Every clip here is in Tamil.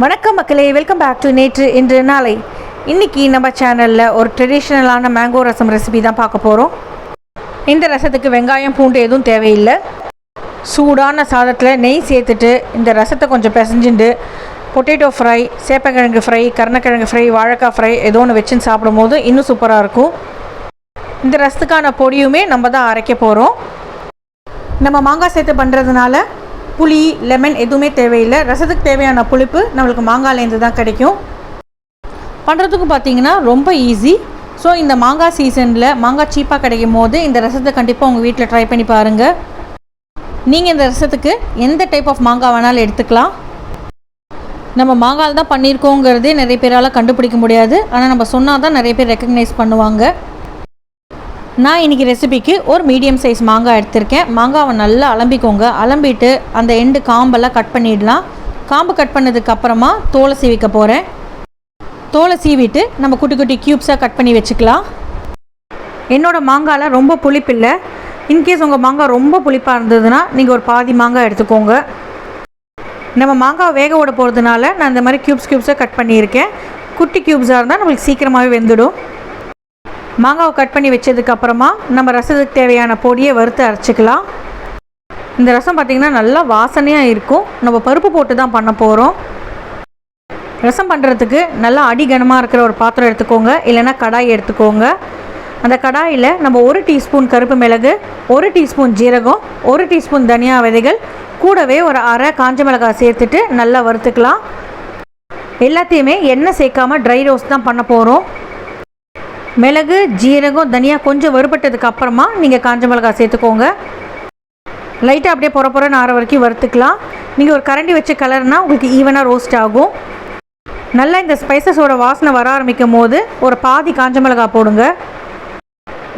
வணக்கம் மக்களே, வெல்கம் பேக் டு நேற்று இன்று நாளை. இன்றைக்கி நம்ம சேனலில் ஒரு ட்ரெடிஷ்னலான மேங்கோ ரசம் ரெசிபி தான் பார்க்க போகிறோம். இந்த ரசத்துக்கு வெங்காயம் பூண்டு எதுவும் தேவையில்லை. சூடான சாதத்தில் நெய் சேர்த்துட்டு இந்த ரசத்தை கொஞ்சம் பிசைஞ்சுட்டு பொட்டேட்டோ ஃப்ரை, சேப்பங்கிழங்கு ஃப்ரை, கருணக்கிழங்கு ஃப்ரை, வாழைக்காய் ஃப்ரை ஏதோ ஒன்று வச்சுன்னு சாப்பிடும்போது இன்னும் சூப்பராக இருக்கும். இந்த ரசத்துக்கான பொடியுமே நம்ம தான் அரைக்க போகிறோம். நம்ம மாங்காய் சேர்த்து பண்ணுறதுனால புளி, லெமன் எதுவுமே தேவையில்லை. ரசத்துக்கு தேவையான புளிப்பு நம்மளுக்கு மாங்காயிலேருந்து தான் கிடைக்கும். பண்ணுறதுக்கும் பார்த்திங்கன்னா ரொம்ப ஈஸி. ஸோ இந்த மாங்காய் சீசனில் மாங்காய் சீப்பாக கிடைக்கும் போது இந்த ரசத்தை கண்டிப்பாக உங்கள் வீட்டில் ட்ரை பண்ணி பாருங்கள். நீங்கள் இந்த ரசத்துக்கு எந்த டைப் ஆஃப் மாங்காய் வேணாலும் எடுத்துக்கலாம். நம்ம மாங்காய் தான் பண்ணியிருக்கோங்கிறதே நிறைய பேரால் கண்டுபிடிக்க முடியாது. ஆனால் நம்ம சொன்னால் தான் நிறைய பேர் ரெக்கக்னைஸ் பண்ணுவாங்க. நான் இன்றைக்கி ரெசிபிக்கு ஒரு மீடியம் சைஸ் மாங்காய் எடுத்திருக்கேன். மாங்காவை நல்லா அலம்பிக்கோங்க. அலம்பிட்டு அந்த எண்டு காம்பெல்லாம் கட் பண்ணிடலாம். காம்பு கட் பண்ணதுக்கப்புறமா தோலை சீவிக்க போகிறேன். தோலை சீவிட்டு நம்ம குட்டி குட்டி க்யூப்ஸாக கட் பண்ணி வச்சுக்கலாம். என்னோடய மாங்காயில் ரொம்ப புளிப்பில்லை. இன்கேஸ் உங்கள் மாங்காய் ரொம்ப புளிப்பாக இருந்ததுன்னா நீங்கள் ஒரு பாதி மாங்காய் எடுத்துக்கோங்க. நம்ம மாங்காய் வேக விட போகிறதுனால நான் இந்த மாதிரி க்யூப்ஸாக கட் பண்ணியிருக்கேன். குட்டி க்யூப்ஸாக இருந்தால் நம்மளுக்கு சீக்கிரமாகவே வெந்துடும். மாங்காவை கட் பண்ணி வச்சதுக்கப்புறமா நம்ம ரசத்துக்கு தேவையான பொடியை வறுத்து அரைச்சிக்கலாம். இந்த ரசம் பார்த்திங்கன்னா நல்லா வாசனையாக இருக்கும். நம்ம பருப்பு போட்டு தான் பண்ண போகிறோம். ரசம் பண்ணுறதுக்கு நல்லா அடிகனமாக இருக்கிற ஒரு பாத்திரம் எடுத்துக்கோங்க, இல்லைன்னா கடாய் எடுத்துக்கோங்க. அந்த கடாயில் நம்ம 1 டீஸ்பூன் கருப்பு மிளகு, 1 டீஸ்பூன் ஜீரகம், 1 டீஸ்பூன் தனியா விதைகள், கூடவே ஒரு அரை காஞ்ச மிளகாய் சேர்த்துட்டு நல்லா வறுத்துக்கலாம். எல்லாத்தையுமே எண்ணெய் சேர்க்காமல் ட்ரை ரோஸ்ட் தான் பண்ண போகிறோம். மிளகு, ஜீரகம், தனியாக கொஞ்சம் வறுபட்டதுக்கு அப்புறமா நீங்கள் காஞ்ச மிளகாய் சேர்த்துக்கோங்க. லைட்டாக அப்படியே பொறன்னு ஆற வரைக்கும் வறுத்துக்கலாம். நீங்கள் ஒரு கரண்டி வச்சு கலர்னால் உங்களுக்கு ஈவனாக ரோஸ்ட் ஆகும். நல்லா இந்த ஸ்பைசஸோட வாசனை வர ஆரம்பிக்கும் போது ஒரு பாதி காஞ்ச மிளகாய் போடுங்க.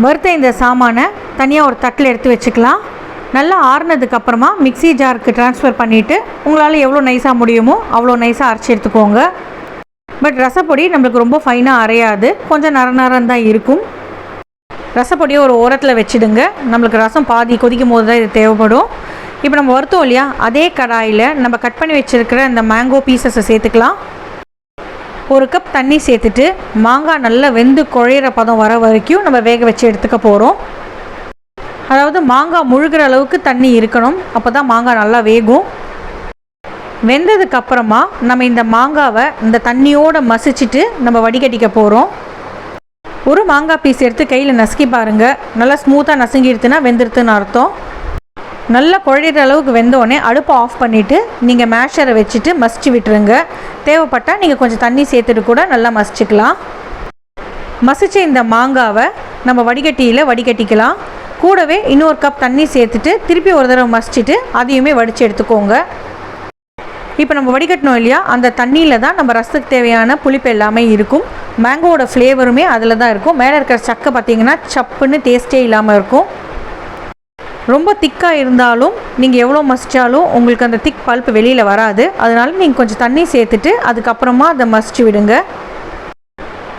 வறுத்த இந்த சாமானை தனியாக ஒரு தட்டில் எடுத்து வச்சுக்கலாம். நல்லா ஆறுனதுக்கப்புறமா மிக்ஸி ஜாருக்கு ட்ரான்ஸ்ஃபர் பண்ணிவிட்டு உங்களால் எவ்வளோ நைஸாக முடியுமோ அவ்வளோ நைஸாக அரைச்சி எடுத்துக்கோங்க. பட் ரசப்பொடி நம்மளுக்கு ரொம்ப ஃபைனாக அரையாது, கொஞ்சம் நரம் தான் இருக்கும். ரசப்பொடியை ஒரு ஓரத்தில் வச்சுடுங்க. நம்மளுக்கு ரசம் பாதி கொதிக்கும் போது தான் இது தேவைப்படும். இப்போ நம்ம வறுத்தோம் இல்லையா, அதே கடாயில் நம்ம கட் பண்ணி வச்சுருக்கிற இந்த மேங்கோ பீசஸை சேர்த்துக்கலாம். 1 கப் தண்ணி சேர்த்துட்டு மாங்காய் நல்லா வெந்து குழையிற பதம் வர வரைக்கும் நம்ம வேக வச்சு எடுத்துக்க போகிறோம். அதாவது மாங்காய் முழுகிற அளவுக்கு தண்ணி இருக்கணும், அப்போ தான் மாங்காய் நல்லா வேகும். வெந்ததுக்கப்புறமா நம்ம இந்த மாங்காவை இந்த தண்ணியோடு மசிச்சுட்டு நம்ம வடிகட்டிக்க போகிறோம். ஒரு மாங்காய் பீஸ் எடுத்து கையில் நசுக்கி பாருங்கள். நல்லா ஸ்மூத்தாக நசுங்கிடுத்துனா வெந்துடுத்துன்னு அர்த்தம். நல்லா குழையிற அளவுக்கு வெந்தோடனே அடுப்பை ஆஃப் பண்ணிவிட்டு நீங்கள் மேஷரை வச்சுட்டு மசிச்சு விட்டுருங்க. தேவைப்பட்டால் நீங்கள் கொஞ்சம் தண்ணி சேர்த்துட்டு கூட நல்லா மசிச்சுக்கலாம். மசித்த இந்த மாங்காவை நம்ம வடிகட்டியில் வடிகட்டிக்கலாம். கூடவே இன்னொரு கப் தண்ணி சேர்த்துட்டு திருப்பி ஒரு தடவை மசிச்சுட்டு அதையுமே வடித்து எடுத்துக்கோங்க. இப்போ நம்ம வடிகட்டணும் இல்லையா, அந்த தண்ணியில் தான் நம்ம ரசத்துக்கு தேவையான புளிப்பு எல்லாமே இருக்கும். மேங்கோவோட ஃப்ளேவருமே அதில் தான் இருக்கும். மேலே இருக்கிற சக்கை பார்த்திங்கன்னா சப்புன்னு டேஸ்ட்டே இல்லாமல் இருக்கும். ரொம்ப திக்காக இருந்தாலும் நீங்கள் எவ்வளோ மசித்தாலும் உங்களுக்கு அந்த திக் பல்ப்பு வெளியில் வராது. அதனால நீங்கள் கொஞ்சம் தண்ணி சேர்த்துட்டு அதுக்கப்புறமா அதை மசிச்சு விடுங்க.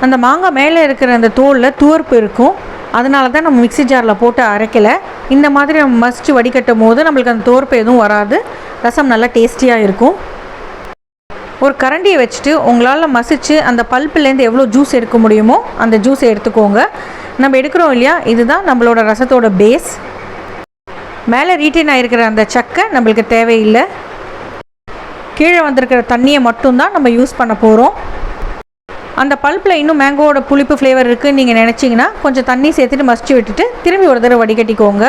அந்த மாங்காய் மேலே இருக்கிற அந்த தோலில் துவர்ப்பு இருக்கும். அதனால தான் நம்ம மிக்ஸி ஜாரில் போட்டு அரைக்கலை. இந்த மாதிரி நம்ம மசிச்சு வடிகட்டும் போது நம்மளுக்கு அந்த துவர்ப்பு எதுவும் வராது. ரசம் நல்லா டேஸ்டியாக இருக்கும். ஒரு கரண்டியை வச்சுட்டு உங்களால் மசிச்சு அந்த பல்ப்புலேருந்து எவ்வளோ ஜூஸ் எடுக்க முடியுமோ அந்த ஜூஸை எடுத்துக்கோங்க. நம்ம எடுக்கிறோம் இல்லையா, இதுதான் நம்மளோட ரசத்தோட பேஸ். மேலே ரீட்டைன் ஆகிருக்கிற அந்த சக்கை நம்மளுக்கு தேவையில்லை. கீழே வந்திருக்கிற தண்ணியை மட்டும்தான் நம்ம யூஸ் பண்ண போகிறோம். அந்த பல்ப்பில் இன்னும் மேங்கோவோட புளிப்பு ஃப்ளேவர் இருக்குதுன்னு நீங்கள் நினச்சிங்கன்னா கொஞ்சம் தண்ணி சேர்த்துட்டு மசிச்சு விட்டுட்டு திரும்பி ஒரு தடவை வடிகட்டிக்கோங்க.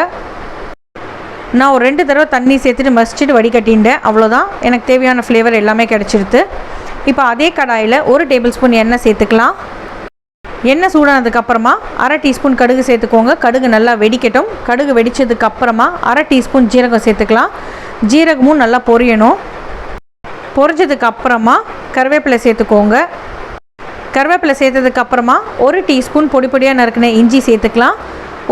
நான் ஒரு 2 தடவை தண்ணி சேர்த்துட்டு மசிச்சுட்டு வடிகட்டிண்டேன். அவ்வளோதான், எனக்கு தேவையான ஃப்ளேவர் எல்லாமே கிடச்சிருது. இப்போ அதே கடாயில் 1 டேபிள் ஸ்பூன் எண்ணெய் சேர்த்துக்கலாம். எண்ணெய் சூடானதுக்கப்புறமா அரை டீஸ்பூன் கடுகு சேர்த்துக்கோங்க. கடுகு நல்லா வெடிக்கட்டும். கடுகு வெடித்ததுக்கப்புறமா அரை டீஸ்பூன் ஜீரகம் சேர்த்துக்கலாம். ஜீரகமும் நல்லா பொரியணும். பொரிஞ்சதுக்கப்புறமா கருவேப்பிலை சேர்த்துக்கோங்க. கருவேப்பிலை சேர்த்ததுக்கப்புறமா 1 டீஸ்பூன் பொடி பொடியாக நறுக்கின இஞ்சி சேர்த்துக்கலாம்.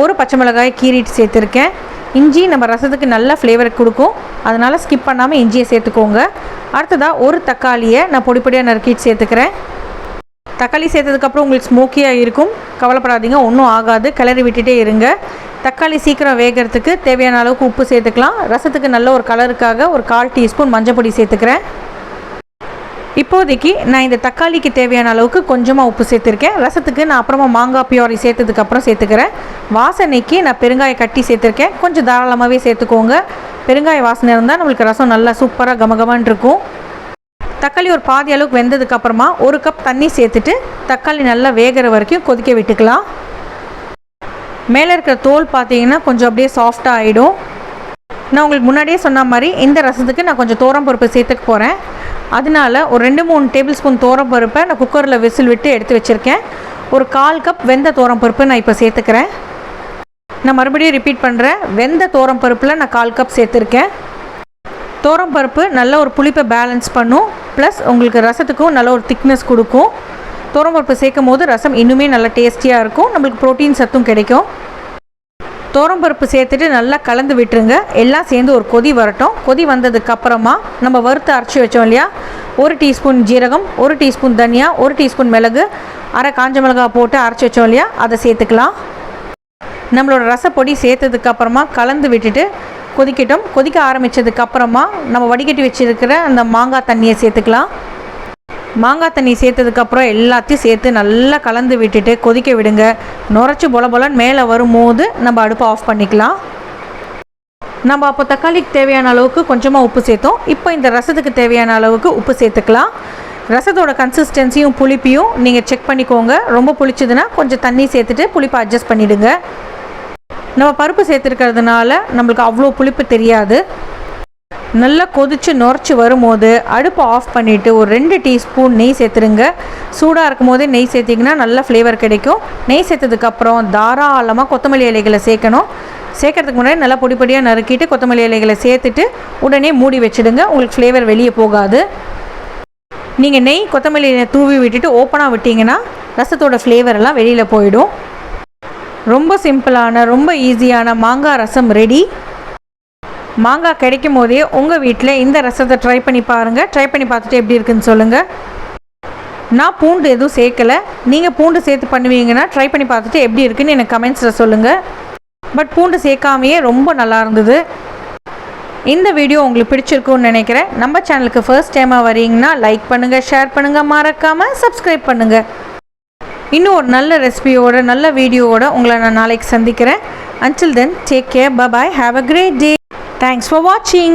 1 பச்சை மிளகாய் கீறிட்டு சேர்த்துருக்கேன். இஞ்சி நம்ம ரசத்துக்கு நல்ல ஃப்ளேவர் கொடுக்கும். அதனால் ஸ்கிப் பண்ணாமல் இஞ்சியை சேர்த்துக்கோங்க. அடுத்ததாக 1 தக்காளியை நான் பொடி பொடியாக நறுக்கிட்டு சேர்த்துக்கிறேன். தக்காளி சேர்த்ததுக்கப்புறம் உங்களுக்கு ஸ்மோக்கியாக இருக்கும், கவலைப்படாதீங்க, ஒன்றும் ஆகாது. கிளறி விட்டுட்டே இருங்க. தக்காளி சீக்கிரம் வேகிறதுக்கு தேவையான அளவுக்கு உப்பு சேர்த்துக்கலாம். ரசத்துக்கு நல்ல ஒரு கலருக்காக ஒரு 1/4 டீஸ்பூன் மஞ்சள் பொடி சேர்த்துக்கிறேன். இப்போதைக்கு நான் இந்த தக்காளிக்கு தேவையான அளவுக்கு கொஞ்சமாக உப்பு சேர்த்துருக்கேன். ரசத்துக்கு நான் அப்புறமா மாங்காய் பியூரி சேர்த்ததுக்கப்புறம் சேர்த்துக்கிறேன். வாசனைக்கு நான் பெருங்காய கட்டி சேர்த்துருக்கேன். கொஞ்சம் தாராளமாகவே சேர்த்துக்கோங்க. பெருங்காய வாசனை இருந்தால் நம்மளுக்கு ரசம் நல்லா சூப்பராக கமகமான்னு இருக்கும். தக்காளி ஒரு பாதி அளவுக்கு வெந்ததுக்கப்புறமா 1 கப் தண்ணி சேர்த்துட்டு தக்காளி நல்லா வேகிற வரைக்கும் கொதிக்க விட்டுக்கலாம். மேலே இருக்கிற தோல் பார்த்தீங்கன்னா கொஞ்சம் அப்படியே சாஃப்டாக ஆகிடும். நான் உங்களுக்கு முன்னாடியே சொன்ன மாதிரி இந்த ரசத்துக்கு நான் கொஞ்சம் பருப்பு சேர்த்துக்க போகிறேன். அதனால ஒரு 2-3 டேபிள் ஸ்பூன் பருப்பை நான் குக்கரில் விசில் விட்டு எடுத்து வச்சுருக்கேன். ஒரு 1/4 கப் வெந்த பருப்பு நான் இப்போ சேர்த்துக்கிறேன். நான் மறுபடியும் ரிப்பீட் பண்ணுறேன். வெந்த பருப்பில் நான் 1/4 கப் சேர்த்துருக்கேன். பருப்பு நல்ல ஒரு புளிப்பை பேலன்ஸ் பண்ணும். ப்ளஸ் உங்களுக்கு ரசத்துக்கும் நல்ல ஒரு திக்னஸ் கொடுக்கும். பருப்பு சேர்க்கும் போது ரசம் இன்னுமே நல்லா டேஸ்டியாக இருக்கும். நம்மளுக்கு ப்ரோட்டீன் சத்தும் கிடைக்கும். பருப்பு சேர்த்துட்டு நல்லா கலந்து விட்டுருங்க. எல்லாம் சேர்ந்து ஒரு கொதி வரட்டும். கொதி வந்ததுக்கப்புறமா நம்ம வறுத்து அரைச்சி வச்சோம் இல்லையா, 1 டீஸ்பூன் ஜீரகம், 1 டீஸ்பூன் தனியா, 1 டீஸ்பூன் மிளகு, அரை காஞ்ச மிளகாய் போட்டு அரைச்சி வச்சோம் இல்லையா, அதை சேர்த்துக்கலாம். நம்மளோட ரசப்பொடி சேர்த்ததுக்கப்புறமா கலந்து விட்டுட்டு கொதிக்கட்டும். கொதிக்க ஆரம்பித்ததுக்கப்புறமா நம்ம வடிகட்டி வச்சுருக்கிற அந்த மாங்காய் தண்ணியை சேர்த்துக்கலாம். மாங்காய் தண்ணி சேர்த்ததுக்கப்புறம் எல்லாத்தையும் சேர்த்து நல்லா கலந்து விட்டுட்டு கொதிக்க விடுங்க. நுரைச்சி பொலன்னு மேலே வரும்போது நம்ம அடுப்பை ஆஃப் பண்ணிக்கலாம். நம்ம அப்போ தக்காளிக்கு தேவையான அளவுக்கு கொஞ்சமாக உப்பு சேர்த்தோம். இப்போ இந்த ரசத்துக்கு தேவையான அளவுக்கு உப்பு சேர்த்துக்கலாம். ரசத்தோட கன்சிஸ்டன்சியும் புளிப்பையும் நீங்கள் செக் பண்ணிக்கோங்க. ரொம்ப புளிச்சதுன்னா கொஞ்சம் தண்ணி சேர்த்துட்டு புளிப்பை அட்ஜஸ்ட் பண்ணிவிடுங்க. நம்ம பருப்பு சேர்த்துருக்கிறதுனால நம்மளுக்கு அவ்வளோ புளிப்பு தெரியாது. நல்லா கொதித்து நுரைச்சி வரும்போது அடுப்பை ஆஃப் பண்ணிவிட்டு ஒரு 2 டீஸ்பூன் நெய் சேர்த்துருங்க. சூடாக இருக்கும் போதே நெய் சேர்த்திங்கன்னா நல்ல ஃப்ளேவர் கிடைக்கும். நெய் சேர்த்ததுக்கப்புறம் தாராளமாக கொத்தமல்லி இலைகளை சேர்க்கணும். சேர்க்கறதுக்கு முன்னாடி நல்லா பொடியாக நறுக்கிட்டு கொத்தமல்லி இலைகளை சேர்த்துட்டு உடனே மூடி வச்சுடுங்க. உங்களுக்கு ஃப்ளேவர் வெளியே போகாது. நீங்கள் நெய் கொத்தமல்லி இலையை தூவி விட்டுட்டு ஓப்பனாக விட்டிங்கன்னா ரசத்தோட ஃப்ளேவர் எல்லாம் வெளியில் போயிடும். ரொம்ப சிம்பிளான ரொம்ப ஈஸியான மாங்காய் ரசம் ரெடி. மாங்காய் கிடைக்கும் போதே உங்கள் வீட்டில் இந்த ரசத்தை ட்ரை பண்ணி பாருங்கள். ட்ரை பண்ணி பார்த்துட்டு எப்படி இருக்குன்னு சொல்லுங்கள். நான் பூண்டு எதுவும் சேர்க்கலை. நீங்கள் பூண்டு சேர்த்து பண்ணுவீங்கன்னா ட்ரை பண்ணி பார்த்துட்டு எப்படி இருக்குன்னு எனக்கு கமெண்ட்ஸில் சொல்லுங்கள். பட் பூண்டு சேர்க்காமையே ரொம்ப நல்லா இருந்தது. இந்த வீடியோ உங்களுக்கு பிடிச்சிருக்குன்னு நினைக்கிறேன். நம்ம சேனலுக்கு ஃபர்ஸ்ட் டைமாக வரீங்கன்னா லைக் பண்ணுங்கள், ஷேர் பண்ணுங்கள், மறக்காமல் சப்ஸ்கிரைப் பண்ணுங்கள். இன்னும் ஒரு நல்ல ரெசிபியோட நல்ல வீடியோவோட உங்களை நான் நாளைக்கு சந்திக்கிறேன். Until then, take care, bye bye, have a great day. Thanks for watching.